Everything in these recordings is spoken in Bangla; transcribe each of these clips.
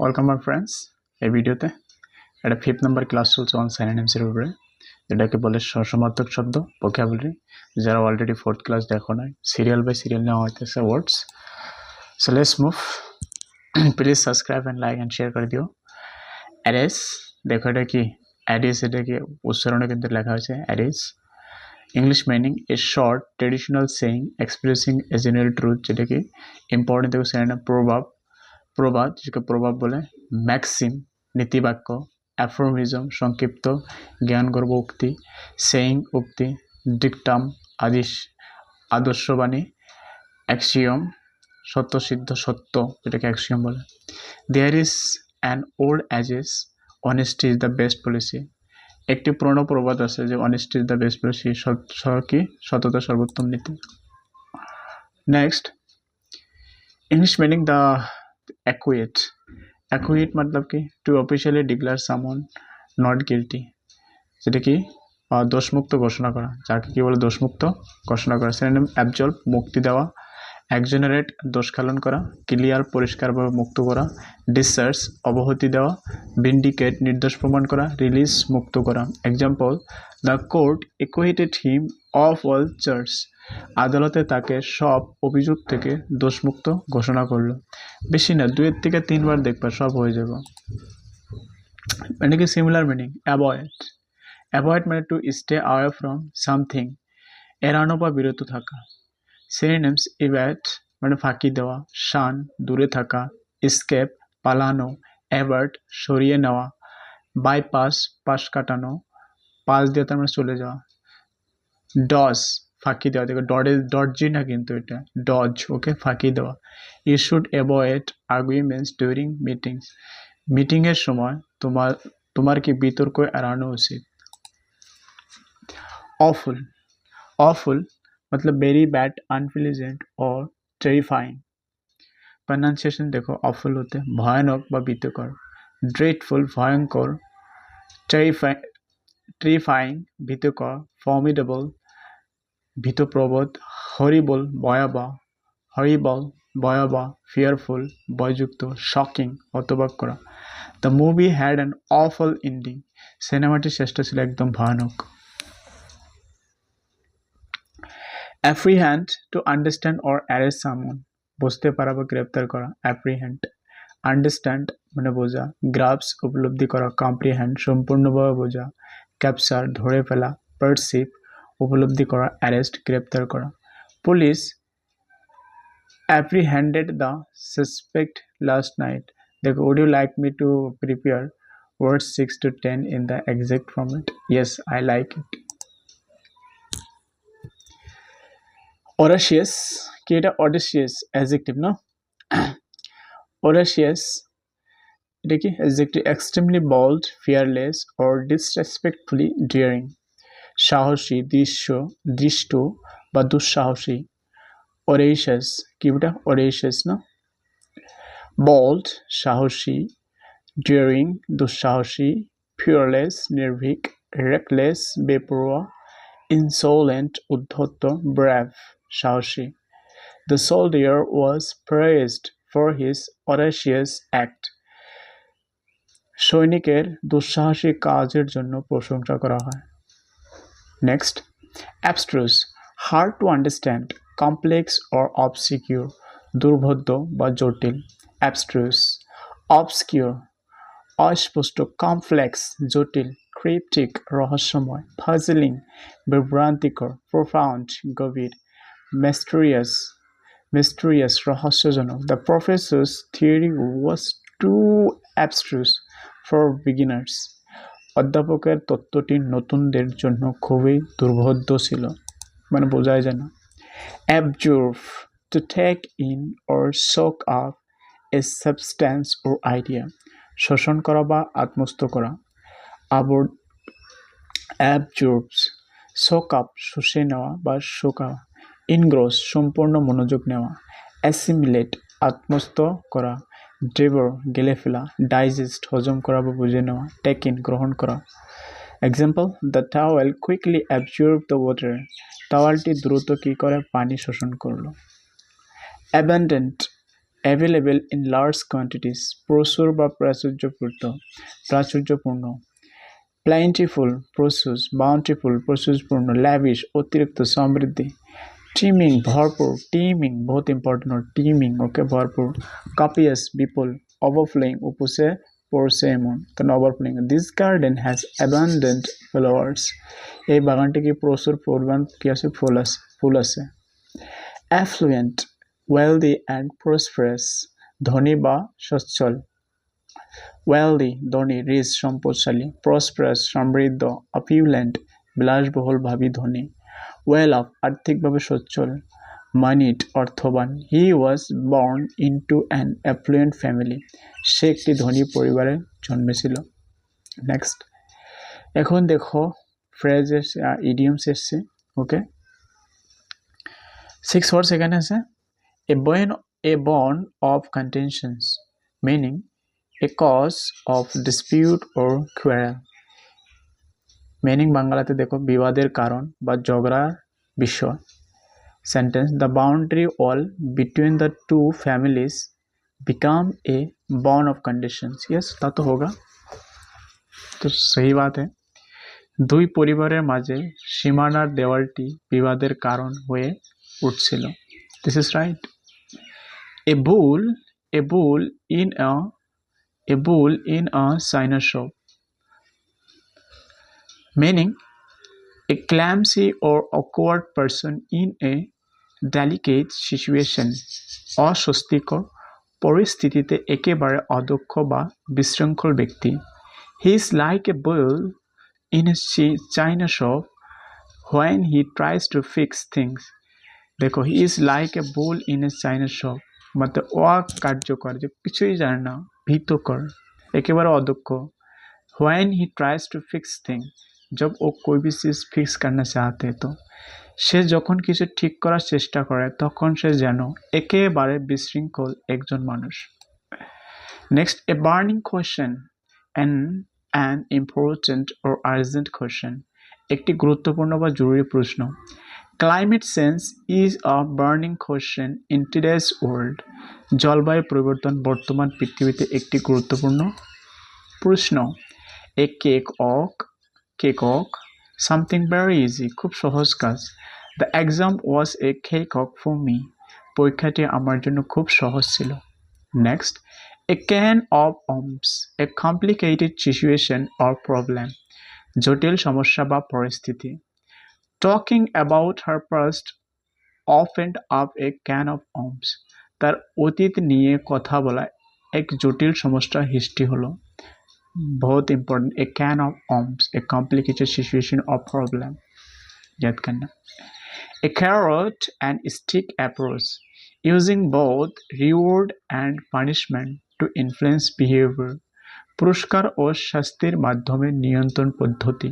Welcome my friends. এই ভিডিওতে একটা 5th নাম্বার ক্লাস চলছে অন সিনোনিমসের উপরে, যেটাকে বলে সমার্থক শব্দ ভোকাবুলারি। যারা অলরেডি 4th ক্লাস দেখো নাই, সিরিয়াল বাই সিরিয়াল নেওয়া হইতেছে words. So let's move. Please subscribe and like and share করে দিও। অ্যারেস, দেখো এটা কি অ্যাডিস, এটা কি উচ্চারণে কিন্তু লেখা হয়েছে অ্যাডিস। English meaning a short traditional saying expressing a general truth, যেটা কি ইম্পর্টেন্ট দেখো সিনোনিম প্রবাদ, যেটাকে প্রবাদ বলে। ম্যাক্সিম, নীতিবাক্য। অ্যাফরমিজম, সংক্ষিপ্ত জ্ঞানগর্ভ উক্তি। সেইং, উক্তি। ডিকটাম, আদর্শবাণী। অ্যাক্সিয়ম, সত্যসিদ্ধ সত্য, যেটাকে অ্যাক্সিয়ম বলে। There is an old adage, honesty is the best policy. একটি পুরনো প্রবাদ আছে যে honesty is the best policy, সততা সর্বোত্তম নীতি। Next, English meaning the acquit मतलब कि to officially declare someone not guilty, যেটা কি দোষমুক্ত ঘোষণা করা, যাকে কি বলে দোষমুক্ত ঘোষণা করা। সিনোনিম অ্যাবজলভ, মুক্তি দেওয়া। এক্সোনারেট, দোষারোপ করা। ক্লিয়ার, পরিষ্কারভাবে মুক্ত করা। ডিসচার্জ, অব্যাহতি দেওয়া। ভিন্ডিকেট, নির্দোষ প্রমাণ করা। রিলিজ, মুক্ত করা। Example, the court acquitted him of all charge, আদালতে তাকে সব অভিযোগ থেকে দোষমুক্ত ঘোষণা করলো। বেশি না, 2 থেকে 3 বার দেখবা সব হয়ে যাবে। মানে কি সিমিলার মিনিং, অ্যাভয়েড মানে to stay away from something, এড়ানো বা বিরত থাকা। সিনোনিমস ইভ্যাট মানে ফাঁকি দেওয়া। শান, দূরে থাকা। এসকেপ, পালানো। অ্যাভার্ট, সরিয়ে নেওয়া। বাইপাস, পাশ কাটানো। পাশ দিয়ে তার মানে চলে যাওয়া। ডজ, ফাঁকি দেওয়া। দেখো ডজি না কিন্তু এটা ডজ, ওকে, ফাঁকি দেওয়া। You should avoid arguments during meetings, মিটিংয়ের সময় তোমার কি বিতর্ক এড়ানো উচিত। awful मतलब वेरी बैड, अनप्लीजेंट और टेरिफाइंग। प्रनाउंसिएशन देखो, awful होते भयानक বা ভীতিকর। dreadful, ভয়ঙ্কর। टेरिफाइंग, ভীতিকর। formidable, ভীতপ্রবদ। হরিবল, ভয়াবহ। fearful, ভয়যুক্ত। shocking, হতবাক করা। The movie had an awful ending, সিনেমাটি শেষটা ছিল একদম ভয়ানক। apprehend, to understand or arrest someone, বুঝতে পারা বা গ্রেপ্তার করা। apprehend, understand মানে বোঝা। grasp, উপলব্ধি করা। comprehend, সম্পূর্ণভাবে বোঝা। capture, ধরে ফেলা। perceive, উপলব্ধি করা। arrest, গ্রেপ্তার করা। police apprehended the suspect last night, দেখো, would you like me to prepare words 6 to 10 in the exact format? Yes, I like it. Audacious, কি এটা audacious adjective না? audacious এটা কি adjective, extremely bold, fearless or disrespectfully daring. সাহসী, দৃষ্ট বা দুঃসাহসী। audacious, কি এটা audacious না? bold, সাহসী। daring, দুঃসাহসী। fearless, নির্ভীক। reckless, বেপরোয়া। insolent, উদ্ধত। brave, সাহসী। The soldier was praised for his audacious act. সৈনিকের দুঃসাহসী কাজের জন্য প্রশংসা করা হয়। Next, abstruse, hard to understand, complex or obscure, দুর্বোধ্য বা জটিল। abstruse, obscure, অস্পষ্ট। complex, জটিল। cryptic, রহস্যময়। puzzling, বিভ্রান্তিকর। profound, গভীর। mysterious, রহস্যজনক। The professor's theory was too abstruse for beginners. অধ্যাপকের তত্ত্বটি নতুনদের জন্য খুবই দুর্বোধ্য ছিল, মানে বোঝাই যায় না। absorb, to take in or soak up a substance or idea, শোষণ করা বা আত্মস্থ করা। absorbs, soak up, শুষে নেওয়া বা শোকা। engross, সম্পূর্ণ মনোযোগ নেওয়া। assimilate, আত্মস্থ করা। devour, গেলে ফেলা। digest, হজম করা বা বুঝে নেওয়া। take in, গ্রহণ করা। example, the towel quickly absorbed the water, টাওয়ালটি দ্রুত কি করে পানি শোষণ করলো। অ্যাভেলেবল ইন লার্জ কোয়ান্টিটিস, প্রচুর বা প্রাচুর্যপূর্ণ। প্লাইন্টিফুল, প্রচুর। বাউন্টিফুল, প্রচুরপূর্ণ। ল্যাভিশ, অতিরিক্ত, সমৃদ্ধি। টিমিং, ভরপুর। টিমিং बहुत ইম্পর্টেন্ট হয়, টিমিং, ওকে, ভরপুর। কপিয়াস, বিপুল। ওভারফ্লোয়িং, উপসে পড়ছে এমন, কারণ overflowing. This garden has abundant flowers, এই বাগানটি কি প্রচুর পরিমাণ কি আছে, ফুল আছে। অ্যাফ্লুয়েন্ট, ওয়েলদি অ্যান্ড প্রসপারাস, ধনী বা সচ্ছল। ওয়েলদি, ধনী, রিচ, সম্পদশালী। প্রসপারাস, সমৃদ্ধ। অপিউলেন্ট, বিলাসবহুলভাবে ধনী। ওয়েল অফ, আর্থিকভাবে সচ্ছল। মানিড, অর্থবান। He was born into an affluent family, সে একটি ধনী পরিবারে জন্মেছিল। নেক্সট, এখন দেখো ফ্রেজ এসছে, ইডিয়মস এসছে, ওকে। 6 ওয়ার্ডস এখানে আছে। A bone of contentions, meaning a cause of dispute or quarrel. Meaning বাংলাতে দেখো বিবাদের কারণ বা ঝগড়ার বিষয়। Sentence, the boundary wall between the two families become a bond of conditions। yes, তা তো होगा, তো सही बात है। দুই পরিবারের মাঝে সীমানার দেওয়ালটি বিবাদের কারণ হয়ে উঠছিল। This is right. a bull in a china shop, meaning a clumsy or awkward person in a delicate situation, অস্বস্তিকর পরিস্থিতিতে একেবারে অদক্ষ বা বিশৃঙ্খল ব্যক্তি। He is like a bull in a china shop when he tries to fix things। দেখো, he is like a bull in a china shop, मतलब অকার্যকর, যে কিছুই জানে না, ভীতকর, একেবারে অদক্ষ। When he tries to fix things, जब वो कोई भी चीज फिक्स करना चाहते हैं, तो সে যখন কিছু ঠিক করার চেষ্টা করে তখন সে যেন একেবারে বিশৃঙ্খল একজন মানুষ। Next, a burning question, an important or urgent question, একটি গুরুত্বপূর্ণ বা জরুরি প্রশ্ন। Climate change is a burning question in today's world, জলবায়ু পরিবর্তন বর্তমান পৃথিবীতে একটি গুরুত্বপূর্ণ প্রশ্ন। A cakewalk, something very easy, খুব সহজ কাজ। The exam was a cakewalk for me, পরীক্ষাটি আমার জন্য খুব সহজ ছিল। Next, a can of worms, a complicated situation or problem, জটিল সমস্যা বা পরিস্থিতি। Talking about her past opened up A can of ohms, তার অতীত নিয়ে কথা বলা এক জটিল সমস্যার সৃষ্টি হলো। बहुत important, a can of worms, a complicated situation or problem, याद करना। A carrot and stick approach, using both reward and punishment to influence behavior, পুরস্কার ও শাস্তির মাধ্যমে নিয়ন্ত্রণ পদ্ধতি।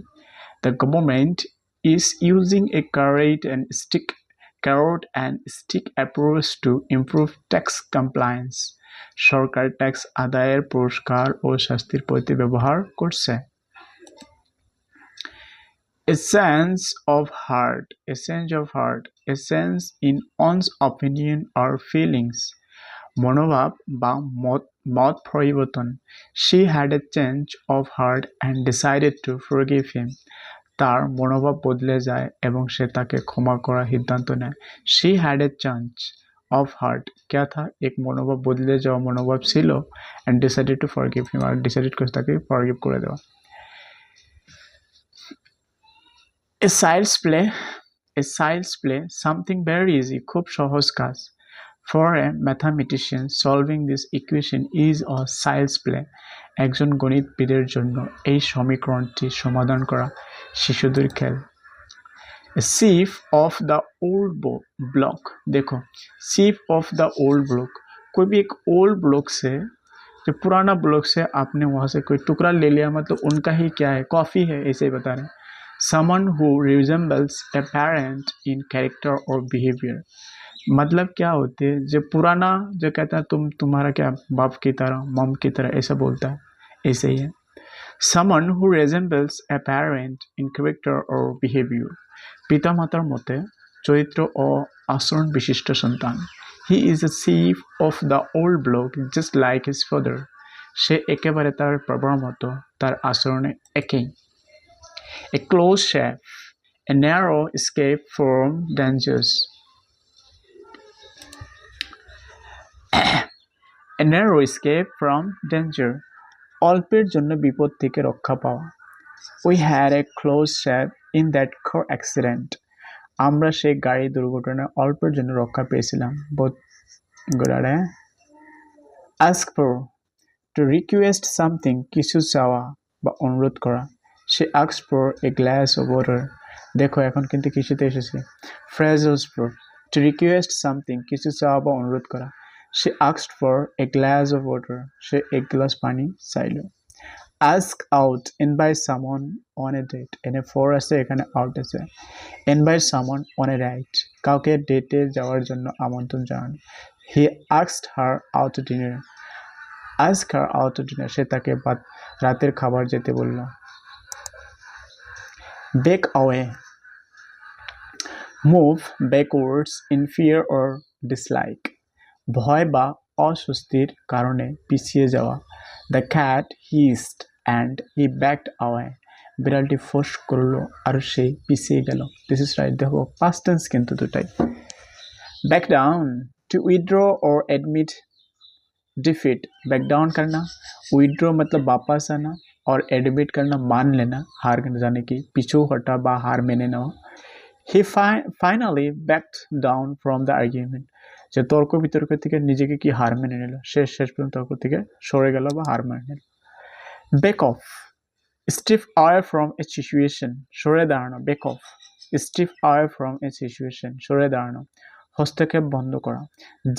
The government is using a carrot and stick approach to improve tax compliance, Sarkar tax আদায়ের পুরস্কার ও শাস্তির পদ্ধতি ব্যবহার করছে। A sense of heart, a sense in one's opinion or feelings, মনোভাব বা মত পরিবর্তন। She had a change of heart and decided to forgive him, তার মনোভাব বদলে যায় এবং সে তাকে ক্ষমা করার সিদ্ধান্ত নেয়। She had a change of heart, क्या था, एक मनोभाव बदले जाओ मनोभाव ছিল and decided to forgive him, আর ডিসাইডেড করে তাকে ফরগিভ করে দেওয়া। a child's play, something very easy, খুব সহজ কাজ। for a mathematician, solving this equation is a child's play, একজন গণিতবিদের জন্য এই সমীকরণটি সমাধান করা শিশুদের খেল। A sheaf of the old block, देखो sheaf of the old block, कोई भी एक old block से, जो पुराना ब्लॉक से आपने वहाँ से कोई टुकड़ा ले लिया, मतलब उनका ही क्या है, कॉफी है, ऐसे ही बता रहे हैं। Someone who resembles a parent in character or behavior, मतलब क्या होते हैं, जो पुराना जो कहता है तुम्हारा क्या बाप की तरह, मम की तरह, ऐसा बोलता है, ऐसे ही है। Someone who resembles a parent in character or behavior, পিতামাতার মতে চরিত্র ও আচরণ বিশিষ্ট সন্তান। He is a chief of the old block just like his father. সে একেবারে তার বাবার মতো, তার আচরণে একই। A close shave, a narrow escape from dangers. A narrow escape from danger. অল্পের জন্য বিপদ থেকে রক্ষা পাওয়া। We had a close shave in that car accident. আমরা সেই গাড়ি দুর্ঘটনায় অল্পের জন্য রক্ষা পেয়েছিলাম। বোধ গোড়ারে ask for, to request something, কিছু চাওয়া বা অনুরোধ করা। She asked for a glass of water. দেখো এখন কিন্তু কিছুতে এসেছে। Phrasal verb, to request something, কিছু চাওয়া বা অনুরোধ করা। She asked for a glass of water. সে এক গ্লাস পানি চাইল। Ask out, invite someone on a date. এখানে for আছে, এখানে out আছে। Invite someone on a date, কাউকে ডেটে যাওয়ার জন্য আমন্ত্রণ জানানো। He asked her out to dinner. Ask her out to dinner, সে তাকে রাতের খাবার যেতে বলল। Back away, move backwards in fear or dislike. ভয় বা অস্বস্তির কারণে পিছিয়ে যাওয়া। The cat hissed and he backed away. বিড়ালটি ফোঁস করলো আর সে পিছিয়ে গেল। This is right, দেখো past tense কিন্তু দুটাই। Back down, to withdraw or admit defeat. Back down करना, withdraw मतलब वापस आना, और admit करना मान लेना, हार जाने की, पिछू हटा बा हार मेने नेওয়া। He finally backed down from the argument. যে তর্ক বিতর্ক থেকে নিজেকে কি হার মেনে নিল, শেষ পর্যন্ত তর্ক থেকে সরে গেল বা হার মেনে নিল। Back off, step away from a situation, সরে দাঁড়ানো। Back off, step away from a situation, সরে দাঁড়ানো। হস্তক্ষেপ বন্ধ করা।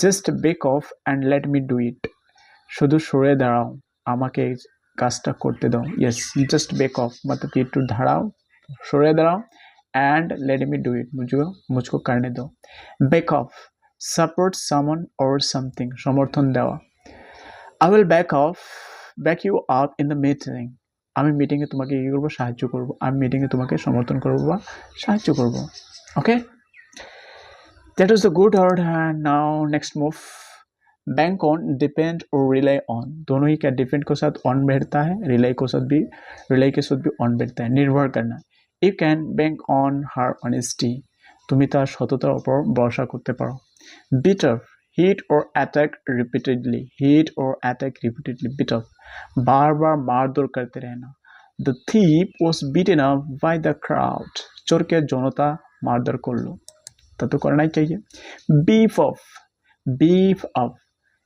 Just back off and let me do it. শুধু সরে দাঁড়াও, আমাকে এই কাজটা করতে দাও। Yes, just back off मतलब कि একটু দাঁড়াও, সরে দাঁড়াও, and let me do it, मुझको करने दो। Back off, support someone or something, সমর্থন দেওয়া। I will back you up in the meeting. আমি মিটিংয়ে তোমাকে কি করবো, সাহায্য করব। আমি মিটিংয়ে তোমাকে সমর্থন করব বা সাহায্য করব। ওকে, that was the good word. And now next move, bank on, depend or rely on. दोनों ही क्या depend के साथ on बैठता है, rely के साथ भी on बैठता है, निर्भर करना। You can bank on her honesty. তুমি তার সততার উপর ভরসা করতে পারো। Beat up, hit or attack repeatedly. Hit or attack repeatedly, beat up, बार-बार मारधर करते रहना। The thief was beaten up by the crowd. চোরকে জনতা মারধর করলো, তা তো করনাই चाहिए। beef up,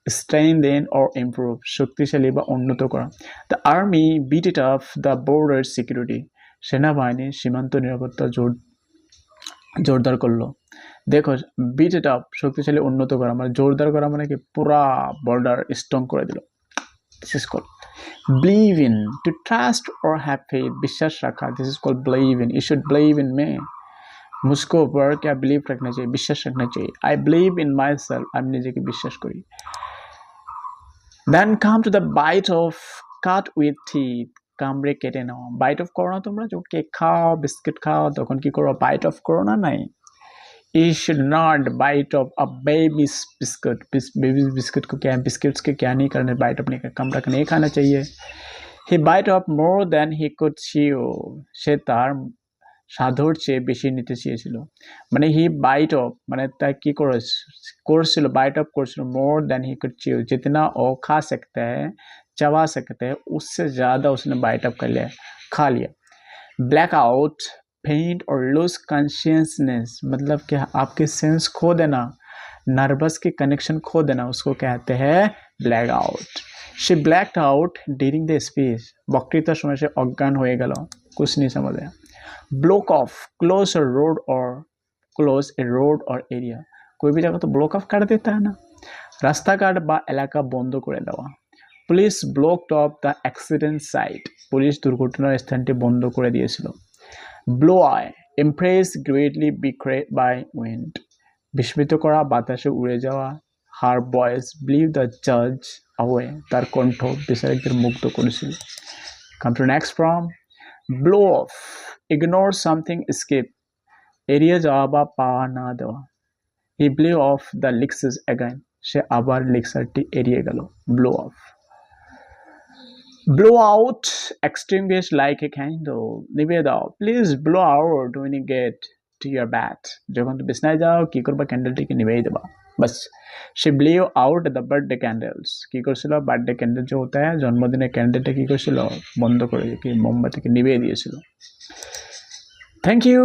strengthen or improve, শক্তিশালী বা উন্নত করা। The army beat it up the border security. সেনাবাহিনী সীমান্ত নিরাপত্তা জোরদার করলো। দেখো বিট ইট আপ শক্তিশালী উন্নত করা মানে জোরদার করা মানে কি পুরা বর্ডার স্ট্রং করে দিল। This is called believe in, to trust or have faith, বিশ্বাস রাখা। This is called believe in. You should believe in me. मुझको ऊपर क्या बिलीव रखना चाहिए, বিশ্বাস রাখনা चाहिए। I believe in myself, আমি নিজেকে বিশ্বাস করি। Then come to the bite of cut with teeth, কামড়ে কেটে নেওয়া। বাইট অফ করো না তোমরা, যে কেক খাও বিস্কিট খাও তখন কি করো, বাইট অফ করো না। নাই, you should not bite off a baby's biscuit. Baby biscuit को क्या, बिस्किट्स के क्या नहीं करने, बाइट अपने कमरा का नहीं खाना चाहिए। He bite off more than he could chew. সে তার সাধ্যর চেয়ে বেশি নিতে চেয়েছিল। মানে হি বাইট অফ মানে তার কি করছিল, বাইট অফ করছিল more than he could chew, जितना वो खा सकता है, चबा सकता है, उससे ज़्यादा उसने बाइट अप कर लिया, खा लिया। ब्लैक आउट, फेंट और लूज कॉन्शियसनेस मतलब कि आपके सेंस खो देना, नर्वस के कनेक्शन खो देना, उसको कहते हैं black out. She blacked out during the speech, বক্তৃতার সময় সে অজ্ঞান হয়ে গেল, कुछ नहीं समझ आया। Block of, close a road और एरिया, कोई भी जगह तो ब्लॉक ऑफ कर देता है ना, রাস্তাঘাট বা এলাকা বন্ধ করে দেওয়া। Police blocked off the accident site, police দুর্ঘটনার স্থানটি বন্ধ করে দিয়েছিল। ব্লো আই, ইমপ্রেস গ্রেটলি বিক্রেট বাই উইন্ড, বিস্মিত করা বাতাসে উড়ে যাওয়া। হার ভয়েস বিলিভ দ্য জাজ অ্যাওয়ে, তার কণ্ঠ বিচারকদের মুগ্ধ করেছিল। Come to next form, blow off, ignore something, skip, এড়িয়ে যাওয়া বা পাওয়া না দেওয়া। হি ব্লো অফ দ্য লিক্সাস অ্যাগেন, সে আবার লিক্সারটি এড়িয়ে গেল। Blow off, blow out, extinguish like a candle, নিভিয়ে দাও, please blow out when you get to your bed, যখন তুমি বিছনায় যাও কি করবা, ক্যান্ডেলটিকে নিভিয়ে দেবা। बस সে blew out the birthday candles, কি করছিল, বার্থডে ক্যান্ডেল যে হতা है জন্মদিনের ক্যান্ডেলটা কি করছিল, বন্ধ করে কি মোমবাতিকে নিভিয়ে দিয়েছিল। Thank you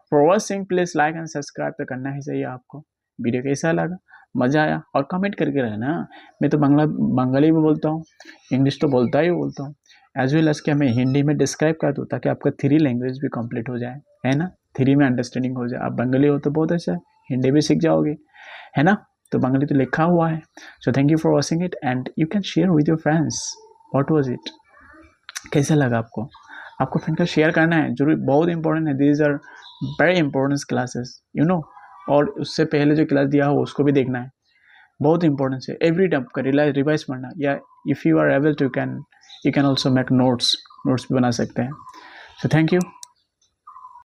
for watching, please like and subscribe तो करना ही चाहिए आपको। वीडियो कैसा लगा, मज़ा आया, और कमेंट करके रहना। मैं तो बंगाली भी बोलता हूँ, इंग्लिश तो बोलता ही बोलता हूँ, एज वेल एज कि मैं हिंदी में डिस्क्राइब कर दूँ ताकि आपका 3 लैंग्वेज भी कंप्लीट हो जाए, है ना, 3 में अंडरस्टैंडिंग हो जाए। आप बंगाली हो तो बहुत अच्छा है, हिंदी भी सीख जाओगे, है ना। तो बंगाली तो लिखा हुआ है। सो thank you for watching it and you can share with your friends what was it, कैसा लगा आपको। आपको फ्रेंड का शेयर करना है जरूर, बहुत इंपॉर्टेंट है, these are very important classes you know. और उससे पहले जो क्लास दिया हो उसको भी देखना है, बहुत इंपॉर्टेंस है। एवरी टाइम का रिवाइज पढ़ना, या if you are able to you can also make notes भी बना सकते हैं। So thank you.